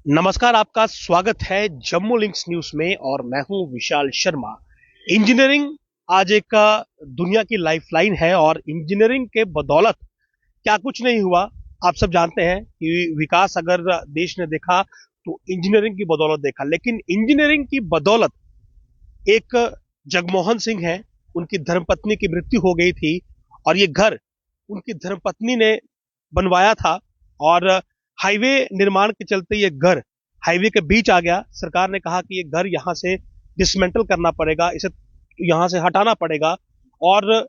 नमस्कार, आपका स्वागत है जम्मू लिंक्स न्यूज में और मैं हूं विशाल शर्मा। इंजीनियरिंग आज एक दुनिया की लाइफलाइन है और इंजीनियरिंग के बदौलत क्या कुछ नहीं हुआ। आप सब जानते हैं कि विकास अगर देश ने देखा तो इंजीनियरिंग की बदौलत देखा, लेकिन इंजीनियरिंग की बदौलत एक जगमोहन सिंह है, उनकी धर्मपत्नी की मृत्यु हो गई थी और ये घर उनकी धर्मपत्नी ने बनवाया था और हाईवे निर्माण के चलते ये घर हाईवे के बीच आ गया। सरकार ने कहा कि ये घर यहाँ से डिसमेंटल करना पड़ेगा, इसे यहाँ से हटाना पड़ेगा। और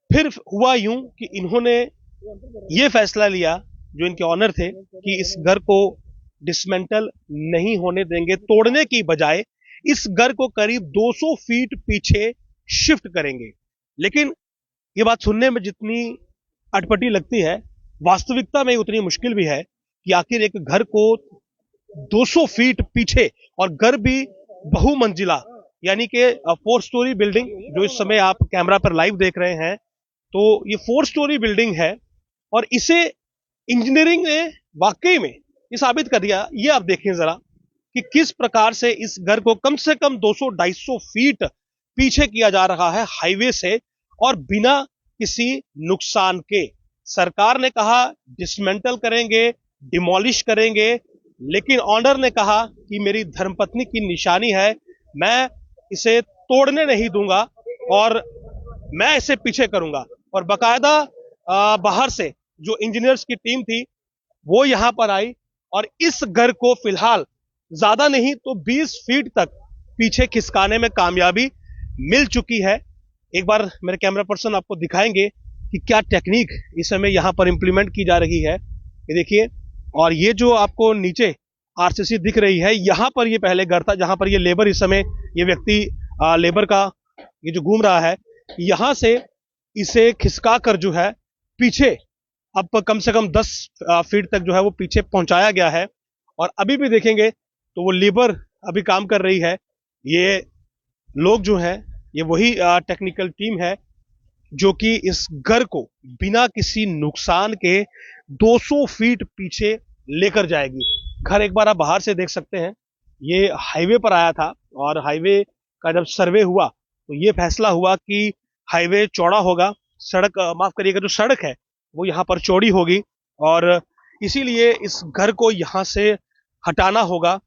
फिर हुआ यूं कि इन्होंने ये फैसला लिया, जो इनके ऑनर थे, कि इस घर को डिसमेंटल नहीं होने देंगे, तोड़ने की बजाय इस घर को करीब 200 फीट पीछे शिफ्ट करेंगे। लेकिन ये बात सुनने में जितनी अटपटी लगती है, वास्तविकता में उतनी मुश्किल भी है कि आखिर एक घर को 200 फीट पीछे, और घर भी बहुमंजिला, यानी कि 4 स्टोरी बिल्डिंग, जो इस समय आप कैमरा पर लाइव देख रहे हैं, तो ये 4 स्टोरी बिल्डिंग है। और इसे इंजीनियरिंग ने वाकई में ये साबित कर दिया। ये आप देखें जरा कि किस प्रकार से इस घर को कम से कम 200-250 फीट पीछे किया जा रहा है हाईवे से, और बिना किसी नुकसान के। सरकार ने कहा डिसमेंटल करेंगे, डिमोलिश करेंगे, लेकिन ऑनर ने कहा कि मेरी धर्मपत्नी की निशानी है, मैं इसे तोड़ने नहीं दूंगा और मैं इसे पीछे करूंगा। और बकायदा बाहर से जो इंजीनियर्स की टीम थी वो यहां पर आई और इस घर को फिलहाल ज्यादा नहीं तो 20 फीट तक पीछे खिसकाने में कामयाबी मिल चुकी है। एक बार मेरे कैमरा पर्सन आपको दिखाएंगे कि क्या टेक्निक इस समय यहां पर इंप्लीमेंट की जा रही है। ये देखिए, और ये जो आपको नीचे आरसीसी दिख रही है, यहां पर ये पहले घर था जहां पर ये लेबर, इस समय ये व्यक्ति लेबर का ये जो घूम रहा है, यहां से इसे खिसका कर जो है पीछे अब कम से कम 10 फीट तक जो है वो पीछे पहुंचाया गया है। और अभी भी देखेंगे तो वो लेबर अभी काम कर रही है। ये लोग जो है ये वही टेक्निकल टीम है जो कि इस घर को बिना किसी नुकसान के 200 फीट पीछे लेकर जाएगी। घर एक बार आप बाहर से देख सकते हैं, ये हाईवे पर आया था और हाईवे का जब सर्वे हुआ तो ये फैसला हुआ कि हाईवे चौड़ा होगा, सड़क माफ करिएगा, जो सड़क है वो यहाँ पर चौड़ी होगी और इसीलिए इस घर को यहाँ से हटाना होगा,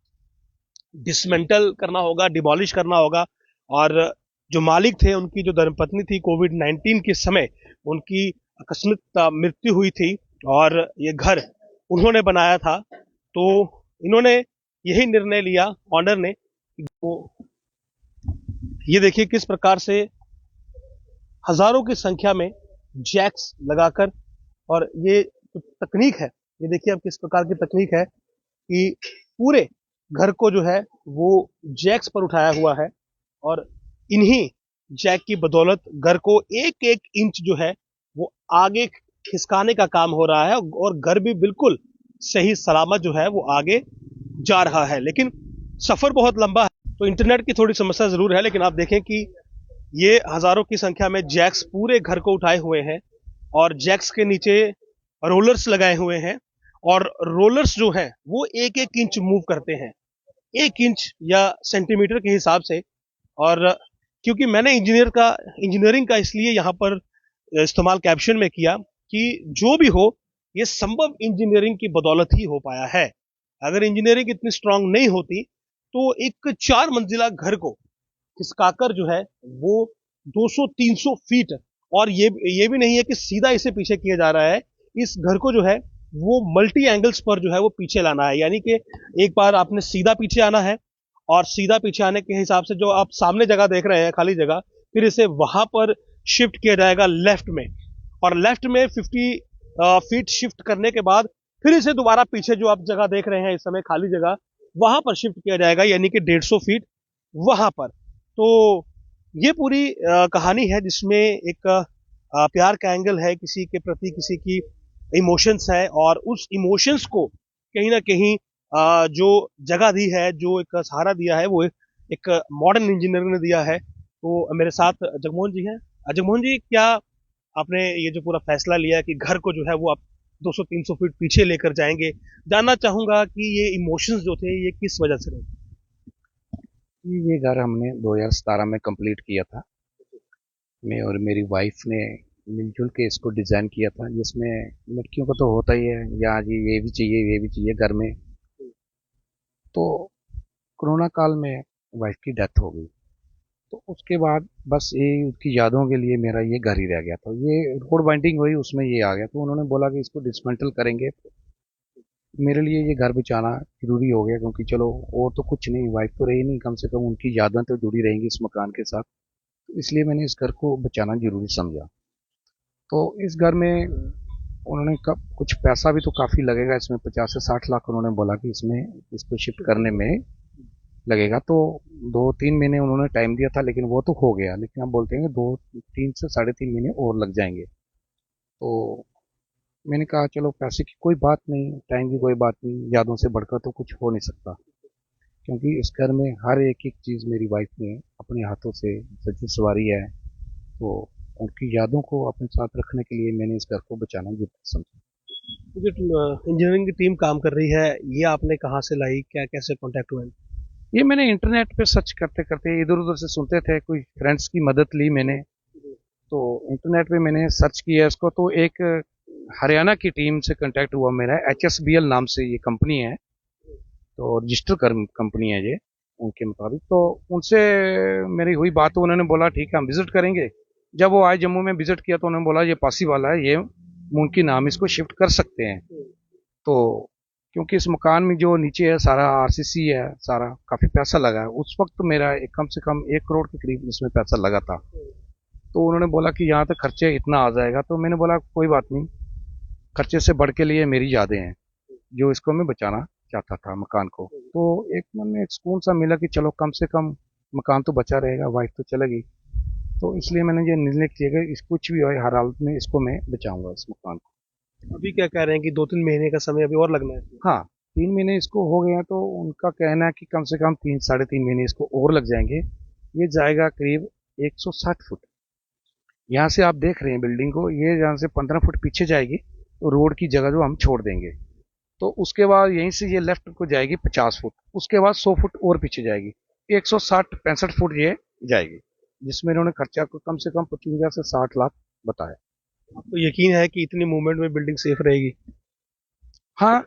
डिसमेंटल करना होगा, डिमोलिश करना होगा। और जो मालिक थे, उनकी जो धर्मपत्नी थी, कोविड-19 के समय उनकी आकस्मिक मृत्यु हुई थी और ये घर उन्होंने बनाया था। तो इन्होंने यही निर्णय लिया ऑनर ने। तो ये देखिए किस प्रकार से हजारों की संख्या में जैक्स लगाकर, और ये तकनीक है, ये देखिए अब किस प्रकार की तकनीक है कि पूरे घर को जो है वो जैक्स पर उठाया हुआ है और इन्हीं जैक की बदौलत घर को एक एक इंच जो है वो आगे खिसकाने का काम हो रहा है और घर भी बिल्कुल सही सलामत जो है वो आगे जा रहा है। लेकिन सफर बहुत लंबा है तो इंटरनेट की थोड़ी समस्या जरूर है, लेकिन आप देखें कि ये हजारों की संख्या में जैक्स पूरे घर को उठाए हुए हैं और जैक्स के नीचे रोलर्स लगाए हुए हैं और रोलर्स जो हैं वो एक एक इंच मूव करते हैं, 1 इंच या सेंटीमीटर के हिसाब से। और क्योंकि मैंने इंजीनियरिंग का इसलिए यहाँ पर इस्तेमाल कैप्शन में किया कि जो भी हो ये संभव इंजीनियरिंग की बदौलत ही हो पाया है। अगर इंजीनियरिंग इतनी स्ट्रांग नहीं होती तो एक 4 मंजिला घर को खिसकाकर जो है वो 200-300 फीट, और ये भी नहीं है कि सीधा इसे पीछे किया जा रहा है, इस घर को जो है वो मल्टी एंगल्स पर जो है वो पीछे लाना है। यानी कि एक बार आपने सीधा पीछे आना है और सीधा पीछे आने के हिसाब से जो आप सामने जगह देख रहे हैं, खाली जगह, फिर इसे वहां पर शिफ्ट किया जाएगा लेफ्ट में, और लेफ्ट में 50 फीट शिफ्ट करने के बाद फिर इसे दोबारा पीछे जो आप जगह देख रहे हैं इस समय खाली जगह, वहां पर शिफ्ट किया जाएगा, यानी कि 150 फीट वहां पर। तो ये पूरी कहानी है जिसमें एक प्यार का एंगल है, किसी के प्रति किसी की इमोशंस है, और उस इमोशंस को कहीं ना कहीं जो जगह दी है, जो एक सहारा दिया है, वो एक मॉडर्न इंजीनियर ने दिया है। तो मेरे साथ जगमोहन जी हैं। जगमोहन जी, क्या आपने ये जो पूरा फैसला लिया कि घर को जो है वो आप 200-300 फीट पीछे लेकर जाएंगे। जानना चाहूंगा कि ये इमोशंस जो थे ये किस वजह से रहे। ये घर हमने 2017 में कंप्लीट किया था। मैं और मेरी वाइफ ने मिलजुल के इसको डिज़ाइन किया था, जिसमें लड़कियों को तो होता ही है या जी ये भी चाहिए ये भी चाहिए घर में। तो कोरोना काल में वाइफ की डेथ हो गई, तो उसके बाद बस ये उसकी यादों के लिए मेरा ये घर ही रह गया था। ये रोड बाइंडिंग हुई उसमें ये आ गया, तो उन्होंने बोला कि इसको डिसमेंटल करेंगे। मेरे लिए ये घर बचाना जरूरी हो गया, क्योंकि चलो और तो कुछ नहीं, वाइफ तो रही नहीं, कम से कम उनकी यादें तो जुड़ी रहेंगी इस मकान के साथ। तो इसलिए मैंने इस घर को बचाना जरूरी समझा। तो इस घर में उन्होंने कुछ पैसा भी तो काफ़ी लगेगा इसमें, 50 से 60 लाख उन्होंने बोला कि इसमें इसको शिफ्ट करने में लगेगा। तो 2-3 महीने उन्होंने टाइम दिया था, लेकिन वो तो हो गया, लेकिन आप बोलते हैं कि 2-3 से 3.5 महीने और लग जाएंगे। तो मैंने कहा चलो पैसे की कोई बात नहीं, टाइम की कोई बात नहीं, यादों से बढ़कर तो कुछ हो नहीं सकता। क्योंकि इस घर में हर एक एक चीज़ मेरी वाइफ ने अपने हाथों से सजी सवारी है, तो उनकी यादों को अपने साथ रखने के लिए मैंने इस घर को बचाना जरूरी समझा। जो इंजीनियरिंग की टीम काम कर रही है, ये आपने कहाँ से लाई, क्या कैसे कांटेक्ट हुआ? ये मैंने इंटरनेट पे सर्च करते करते इधर उधर से सुनते थे, कोई फ्रेंड्स की मदद ली मैंने। तो इंटरनेट पे मैंने सर्च किया इसको, तो एक हरियाणा की टीम से कांटेक्ट हुआ मेरा, HSBL नाम से ये कंपनी है, तो रजिस्टर कंपनी है ये उनके मुताबिक। तो उनसे मेरी हुई बात, तो उन्होंने बोला ठीक है हम विजिट करेंगे। जब वो आए जम्मू में विजिट किया, तो उन्होंने बोला ये पासी वाला है, ये मुमकिन नाम इसको शिफ्ट कर सकते हैं। तो क्योंकि इस मकान में जो नीचे है सारा RCC है, सारा काफ़ी पैसा लगा है। उस वक्त मेरा कम से कम 1 करोड़ के करीब इसमें पैसा लगा था। तो उन्होंने बोला कि यहाँ तक खर्चे इतना आ जाएगा, तो मैंने बोला कोई बात नहीं, खर्चे से बढ़ के लिए मेरी यादें हैं जो इसको मैं बचाना चाहता था मकान को। तो एक मन में एक सुकून सा मिला कि चलो कम से कम मकान तो बचा रहेगा, वाइफ तो चलेगी। तो इसलिए मैंने ये निर्णय किया कि इस कुछ भी हो हर हालत में इसको मैं बचाऊंगा इस मकान को। अभी क्या कह रहे हैं कि 2-3 महीने का समय अभी और लगना है? हाँ, 3 महीने इसको हो गए हैं, तो उनका कहना है कि कम से कम 3-3.5 महीने इसको और लग जाएंगे। ये जाएगा करीब 160 फुट। यहाँ से आप देख रहे हैं बिल्डिंग को, ये यहाँ से 15 फुट पीछे जाएगी, तो रोड की जगह जो हम छोड़ देंगे। तो उसके बाद यहीं से ये लेफ्ट को जाएगी 50 फुट, उसके बाद 100 फुट और पीछे जाएगी, 160-65 फुट ये जाएगी, जिसमें इन्होंने खर्चा को कम से कम 55 से 60 लाख बताया। आपको यकीन है कि इतनी मूवमेंट में बिल्डिंग सेफ रहेगी? हाँ,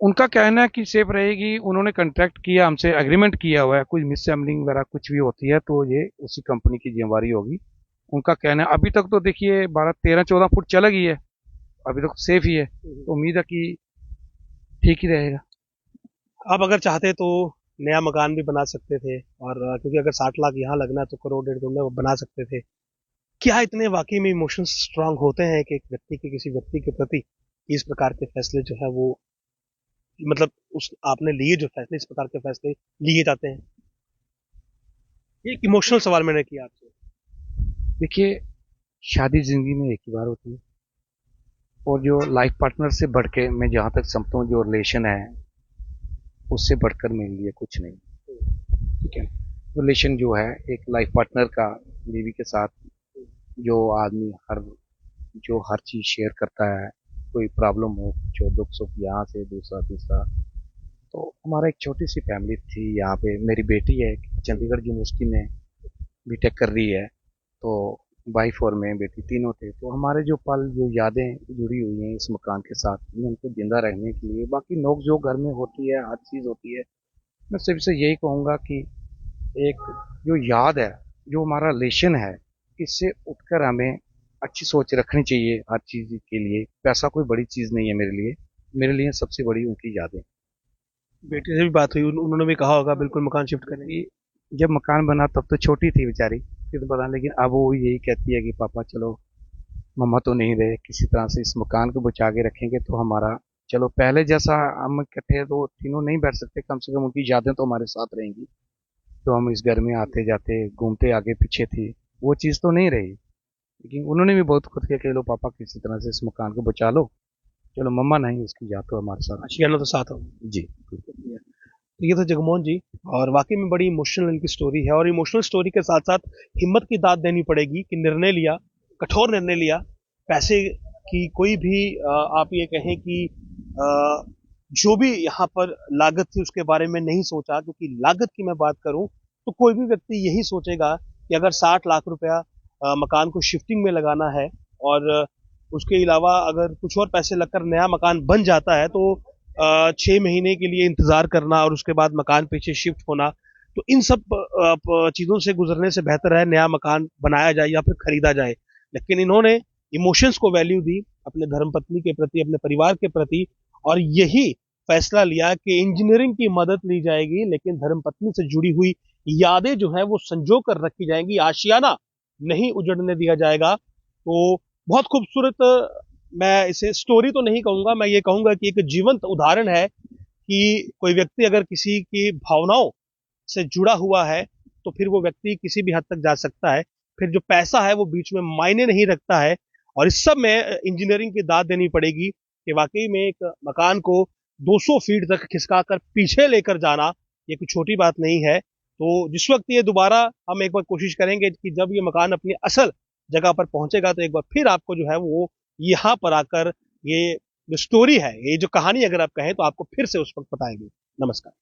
उनका कहना है कि सेफ रहेगी। उन्होंने कॉन्ट्रैक्ट किया हमसे, एग्रीमेंट किया हुआ है, कुछ मिसअमलिंग वगैरह कुछ भी होती है तो ये उसी कंपनी की जिम्मेवारी होगी। उनका कहना है अभी तक तो देखिए 12-13-14 फुट चला गई है, अभी तक सेफ ही है, तो उम्मीद है कि ठीक ही रहेगा। आप अगर चाहते तो नया मकान भी बना सकते थे, और क्योंकि अगर 60 लाख यहाँ लगना है तो करोड़ 1.5 करोड़ में वो बना सकते थे। क्या इतने वाकई में इमोशंस स्ट्रांग होते हैं कि एक व्यक्ति के किसी व्यक्ति के प्रति इस प्रकार के फैसले जो है वो, मतलब उस आपने लिए जो फैसले, इस प्रकार के फैसले लिए जाते हैं? एक इमोशनल सवाल मैंने किया आपसे। देखिए, शादी जिंदगी में एक ही बार होती है, और जो लाइफ पार्टनर से बढ़ के मैं जहाँ तक समझता हूँ जो रिलेशन है, उससे बढ़कर मेरे लिए कुछ नहीं। ठीक है, रिलेशन जो है एक लाइफ पार्टनर का बीवी के साथ, जो आदमी हर चीज़ शेयर करता है, कोई प्रॉब्लम हो, जो दुख सुख यहाँ से दूसरा तीसरा। तो हमारा एक छोटी सी फैमिली थी यहाँ पे। मेरी बेटी है चंडीगढ़ यूनिवर्सिटी में बीटेक कर रही है, तो वाइफ और मैं बेटी तीनों थे। तो हमारे जो पल जो यादें जुड़ी हुई हैं इस मकान के साथ में, उनको जिंदा रहने के लिए, बाकी नोक जो घर में होती है हर चीज़ होती है, मैं सिर्फ से यही कहूँगा कि एक जो याद है, जो हमारा रिलेशन है, इससे उठकर हमें अच्छी सोच रखनी चाहिए हर चीज़ के लिए। पैसा कोई बड़ी चीज़ नहीं है मेरे लिए सबसे बड़ी उनकी यादें। बेटी से भी बात हुई, उन्होंने भी कहा होगा बिल्कुल मकान शिफ्ट करेंगे? कि जब मकान बना तब तो छोटी थी बेचारी, फिर तो पता, लेकिन अब वो यही कहती है कि पापा चलो, मम्मा तो नहीं रहे, किसी तरह से इस मकान को बचा के रखेंगे तो हमारा, चलो पहले जैसा हम इकट्ठे तो तीनों नहीं बैठ सकते, कम से कम उनकी यादें तो हमारे साथ रहेंगी। तो हम इस घर में आते जाते घूमते आगे पीछे थी, वो चीज़ तो नहीं रही। लेकिन उन्होंने भी बहुत खुद किया कि लो पापा किसी तरह से इस मकान को बचा लो, चलो मम्मा नहीं, उसकी याद तो हमारे साथ। आशियाना तो साथ हो। जी। तो ये तो जगमोहन जी, और वाकई में बड़ी इमोशनल इनकी स्टोरी है, और इमोशनल स्टोरी के साथ साथ हिम्मत की दाद देनी पड़ेगी कि निर्णय लिया, कठोर निर्णय लिया, पैसे कि कोई भी आप ये कहें कि अ, जो भी यहाँ पर लागत थी उसके बारे में नहीं सोचा, क्योंकि लागत की मैं बात करूं तो कोई भी व्यक्ति यही सोचेगा कि अगर 60 लाख रुपया मकान को शिफ्टिंग में लगाना है और उसके अलावा अगर कुछ और पैसे लगकर नया मकान बन जाता है तो 6 महीने के लिए इंतजार करना और उसके बाद मकान पीछे शिफ्ट होना, तो इन सब चीजों से गुजरने से बेहतर है नया मकान बनाया जाए या फिर खरीदा जाए। लेकिन इन्होंने इमोशंस को वैल्यू दी, अपने धर्मपत्नी के प्रति, अपने परिवार के प्रति, और यही फैसला लिया कि इंजीनियरिंग की मदद ली जाएगी लेकिन धर्मपत्नी से जुड़ी हुई यादें जो है वो संजो कर रखी जाएंगी, आशियाना नहीं उजड़ने दिया जाएगा। तो बहुत खूबसूरत, मैं इसे स्टोरी तो नहीं कहूंगा, मैं ये कहूंगा कि एक जीवंत उदाहरण है कि कोई व्यक्ति अगर किसी की भावनाओं से जुड़ा हुआ है तो फिर वो व्यक्ति किसी भी हद तक जा सकता है। फिर जो पैसा है वो बीच में मायने नहीं रखता है। और इस सब में इंजीनियरिंग की दाद देनी पड़ेगी कि वाकई में एक मकान को 200 फीट तक खिसका कर पीछे लेकर जाना ये कोई छोटी बात नहीं है। तो जिस वक्त ये दोबारा हम एक बार कोशिश करेंगे कि जब ये मकान अपनी असल जगह पर पहुंचेगा तो एक बार फिर आपको जो है वो यहाँ पर आकर ये जो स्टोरी है, ये जो कहानी अगर आप कहें तो आपको फिर से उस वक्त बताएंगे। नमस्कार।